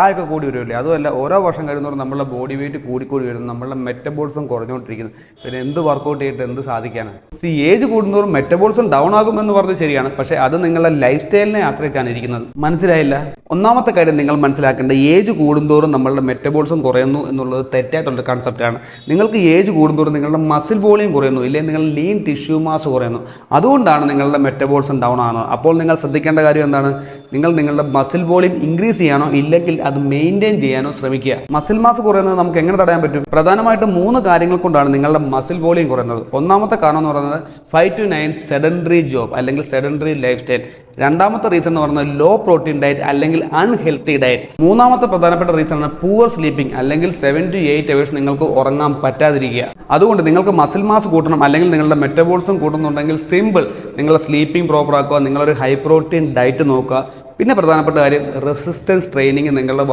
പ്രായമൊക്കെ കൂടി വരുമല്ലേ. അതുമല്ല ഓരോ വർഷം കഴിയുന്നവരും നമ്മളുടെ ബോഡി വെയിറ്റ് കൂടിക്കൂടി വരുന്നു, നമ്മളുടെ മെറ്റബോളിസം കുറഞ്ഞുകൊണ്ടിരിക്കുന്നു. പിന്നെ എന്ത് വർക്കൗട്ട് ചെയ്തിട്ട് എന്ത് സാധിക്കാനാണ്? ഏജ് കൂടുന്നവരും മെറ്റബോളിസം ഡൗൺ ആകുമെന്ന് പറഞ്ഞത് ശരിയാണ്, പക്ഷേ അത് നിങ്ങളുടെ ലൈഫ് സ്റ്റൈലിനെ ആശ്രയിച്ചാണ് ഇരിക്കുന്നത്. മനസ്സിലായില്ല? ഒന്നാമത്തെ കാര്യം നിങ്ങൾ മനസ്സിലാക്കേണ്ട, ഏജ് കൂടുന്തോറും നമ്മളുടെ മെറ്റബോളിസം കുറയുന്നു എന്നുള്ളത് തെറ്റായിട്ടുള്ള കൺസെപ്റ്റാണ്. നിങ്ങൾക്ക് ഏജ് കൂടുന്തോറും നിങ്ങളുടെ മസിൽ വോളിയം കുറയുന്നു, ഇല്ലെങ്കിൽ നിങ്ങളുടെ ലീൻ ടിഷ്യൂ മാസ് കുറയുന്നു. അതുകൊണ്ടാണ് നിങ്ങളുടെ മെറ്റബോളിസം ഡൗൺ ആകുന്നത്. അപ്പോൾ നിങ്ങൾ ശ്രദ്ധിക്കേണ്ട കാര്യം എന്താണ്? നിങ്ങളുടെ മസിൽ വോളിയം ഇൻക്രീസ് ചെയ്യാനോ ഇല്ലെങ്കിൽ അത് മെയിൻറ്റെയിൻ ചെയ്യാനോ ശ്രമിക്കുക. മസിൽ മാസ് കുറയുന്നത് നമുക്ക് എങ്ങനെ തടയാൻ പറ്റും? പ്രധാനമായിട്ടും 3 കാര്യങ്ങൾ കൊണ്ടാണ് നിങ്ങളുടെ മസിൽ വോളിയം കുറയുന്നത്. ഒന്നാമത്തെ കാരണം എന്ന് പറയുന്നത് 5 to 9 സെഡൻറ്ററി ജോബ് അല്ലെങ്കിൽ സെഡൻറ്ററി ലൈഫ് സ്റ്റൈൽ. രണ്ടാമത്തെ റീസൺ എന്ന് പറയുന്നത് ലോ പ്രോട്ടീൻ ഡയറ്റ് അല്ലെങ്കിൽ അൺഹെൽത്തി ഡയറ്റ്. മൂന്നാമത്തെ പ്രധാനപ്പെട്ട റീസൺ ആണ് പൂവർ സ്ലീപ്പിംഗ് അല്ലെങ്കിൽ 7 to 8 hours നിങ്ങൾക്ക് ഉറങ്ങാൻ പറ്റാതിരിക്കുക. അതുകൊണ്ട് നിങ്ങൾക്ക് മസിൽ മാസ് കൂട്ടണം അല്ലെങ്കിൽ നിങ്ങളുടെ മെറ്റബോളിസം കൂട്ടുന്നുണ്ടെങ്കിൽ സിമ്പിൾ, നിങ്ങളുടെ സ്ലീപ്പിംഗ് പ്രോപ്പർ ആക്കുക, നിങ്ങളൊരു ഹൈ പ്രോട്ടീൻ ഡയറ്റ് നോക്കുക. പിന്നെ പ്രധാനപ്പെട്ട കാര്യം റെസിസ്റ്റൻസ് ട്രെയിനിങ് നിങ്ങളുടെ